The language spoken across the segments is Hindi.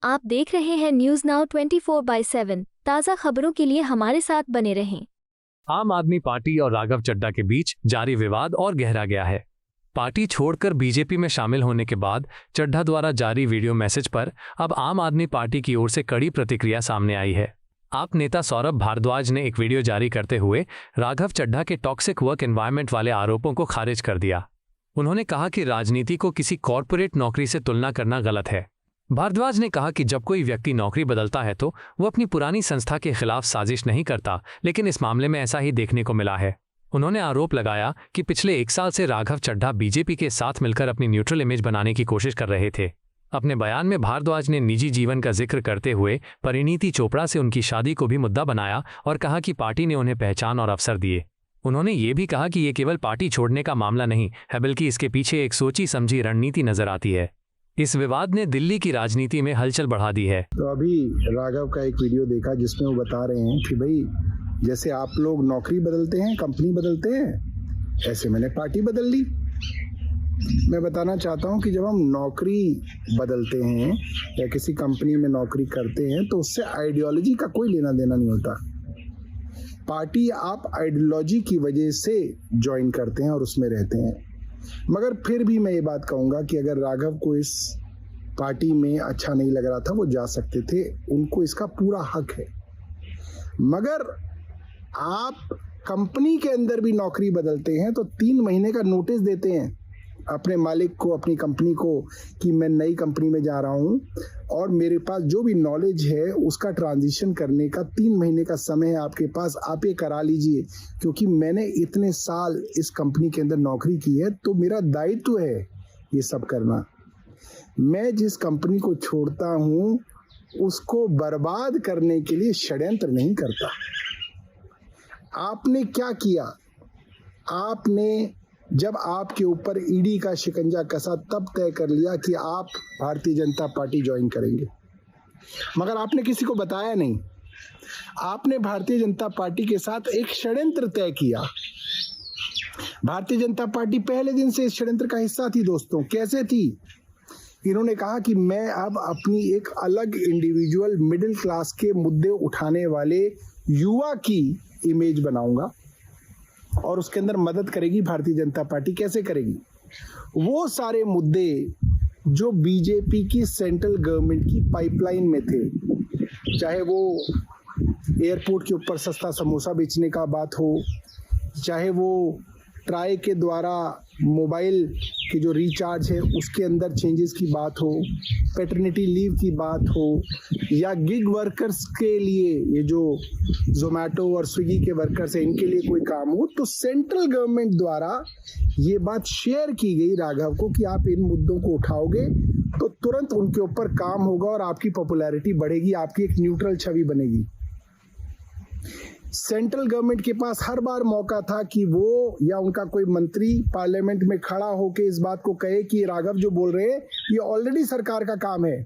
आप देख रहे हैं न्यूज नाउ 24/7। ताज़ा खबरों के लिए हमारे साथ बने रहें। आम आदमी पार्टी और राघव चड्ढा के बीच जारी विवाद और गहरा गया है। पार्टी छोड़कर बीजेपी में शामिल होने के बाद चड्ढा द्वारा जारी वीडियो मैसेज पर अब आम आदमी पार्टी की ओर से कड़ी प्रतिक्रिया सामने आई है। आप नेता सौरभ भारद्वाज ने एक वीडियो जारी करते हुए राघव चड्ढा के टॉक्सिक वर्क एनवायरनमेंट वाले आरोपों को खारिज कर दिया। उन्होंने कहा कि राजनीति को किसी कॉरपोरेट नौकरी से तुलना करना गलत है। भारद्वाज ने कहा कि जब कोई व्यक्ति नौकरी बदलता है तो वो अपनी पुरानी संस्था के खिलाफ साजिश नहीं करता, लेकिन इस मामले में ऐसा ही देखने को मिला है। उन्होंने आरोप लगाया कि पिछले 1 साल से राघव चड्ढा बीजेपी के साथ मिलकर अपनी न्यूट्रल इमेज बनाने की कोशिश कर रहे थे। अपने बयान में भारद्वाज ने निजी जीवन का जिक्र करते हुए परिणीति चोपड़ा से उनकी शादी को भी मुद्दा बनाया और कहा कि पार्टी ने उन्हें पहचान और अवसर दिए। उन्होंने ये भी कहा कि ये केवल पार्टी छोड़ने का मामला नहीं है, बल्कि इसके पीछे एक सोची समझी रणनीति नजर आती है। इस विवाद ने दिल्ली की राजनीति में हलचल बढ़ा दी है। तो अभी राघव का एक वीडियो देखा जिसमें वो बता रहे हैं कि भाई जैसे आप लोग नौकरी बदलते हैं, कंपनी बदलते हैं, ऐसे मैंने पार्टी बदल ली। मैं बताना चाहता हूं कि जब हम नौकरी बदलते हैं या किसी कंपनी में नौकरी करते हैं तो उससे आइडियोलॉजी का कोई लेना देना नहीं होता। पार्टी आप आइडियोलॉजी की वजह से ज्वाइन करते हैं और उसमें रहते हैं। मगर फिर भी मैं ये बात कहूँगा कि अगर राघव को इस पार्टी में अच्छा नहीं लग रहा था, वो जा सकते थे, उनको इसका पूरा हक है। मगर आप कंपनी के अंदर भी नौकरी बदलते हैं तो 3 महीने का नोटिस देते हैं अपने मालिक को, अपनी कंपनी को, कि मैं नई कंपनी में जा रहा हूं और मेरे पास जो भी नॉलेज है उसका ट्रांजिशन करने का 3 महीने का समय है आपके पास, आप ये करा लीजिए, क्योंकि मैंने इतने साल इस कंपनी के अंदर नौकरी की है तो मेरा दायित्व है ये सब करना। मैं जिस कंपनी को छोड़ता हूं उसको बर्बाद करने के लिए षड्यंत्र नहीं करता। आपने क्या किया? आपने जब आपके ऊपर ईडी का शिकंजा कसा तब तय कर लिया कि आप भारतीय जनता पार्टी ज्वाइन करेंगे, मगर आपने किसी को बताया नहीं। आपने भारतीय जनता पार्टी के साथ एक षड्यंत्र तय किया। भारतीय जनता पार्टी पहले दिन से इस षड्यंत्र का हिस्सा थी। दोस्तों, कैसे थी? इन्होंने कहा कि मैं अब अपनी एक अलग इंडिविजुअल मिडिल क्लास के मुद्दे उठाने वाले युवा की इमेज बनाऊंगा और उसके अंदर मदद करेगी भारतीय जनता पार्टी। कैसे करेगी? वो सारे मुद्दे जो बीजेपी की सेंट्रल गवर्नमेंट की पाइपलाइन में थे, चाहे वो एयरपोर्ट के ऊपर सस्ता समोसा बेचने का बात हो, चाहे वो ट्राई के द्वारा मोबाइल की जो रिचार्ज है उसके अंदर चेंजेस की बात हो, पैटर्निटी लीव की बात हो, या गिग वर्कर्स के लिए ये जो जोमेटो और स्विगी के वर्कर्स हैं इनके लिए कोई काम हो, तो सेंट्रल गवर्नमेंट द्वारा ये बात शेयर की गई राघव को कि आप इन मुद्दों को उठाओगे तो तुरंत उनके ऊपर काम होगा और आपकी पॉपुलैरिटी बढ़ेगी, आपकी एक न्यूट्रल छवि बनेगी। सेंट्रल गवर्नमेंट के पास हर बार मौका था कि वो या उनका कोई मंत्री पार्लियामेंट में खड़ा होकर इस बात को कहे कि राघव जो बोल रहे हैं ये ऑलरेडी सरकार का काम है,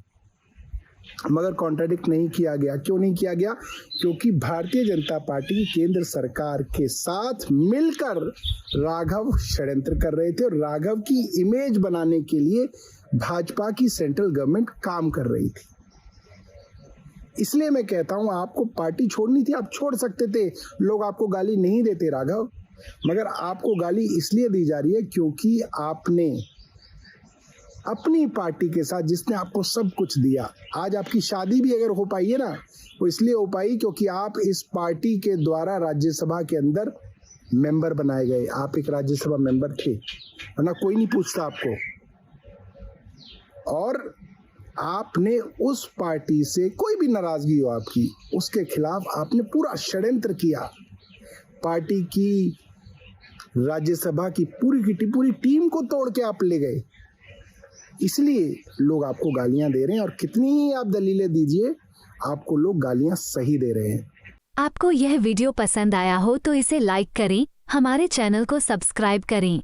मगर कॉन्ट्राडिक्ट नहीं किया गया। क्यों नहीं किया गया? क्योंकि भारतीय जनता पार्टी केंद्र सरकार के साथ मिलकर राघव षड्यंत्र कर रहे थे और राघव की इमेज बनाने के लिए भाजपा की सेंट्रल गवर्नमेंट काम कर रही थी। इसलिए मैं कहता हूं आपको पार्टी छोड़नी थी, आप छोड़ सकते थे, लोग आपको गाली नहीं देते राघव, मगर आपको गाली इसलिए दी जा रही है क्योंकि आपने अपनी पार्टी के साथ, जिसने आपको सब कुछ दिया, आज आपकी शादी भी अगर हो पाई है ना, वो इसलिए हो पाई क्योंकि आप इस पार्टी के द्वारा राज्यसभा के अंदर मेंबर बनाए गए। आप एक राज्यसभा मेंबर थे, वरना कोई नहीं पूछता आपको। और आपने उस पार्टी से कोई भी नाराजगी हो आपकी, उसके खिलाफ आपने पूरा षड्यंत्र किया। पार्टी की राज्यसभा की पूरी टीम को तोड़ के आप ले गए। इसलिए लोग आपको गालियां दे रहे हैं और कितनी ही आप दलीलें दीजिए, आपको लोग गालियां सही दे रहे हैं। आपको यह वीडियो पसंद आया हो तो इसे लाइक करें, हमारे चैनल को सब्सक्राइब करें।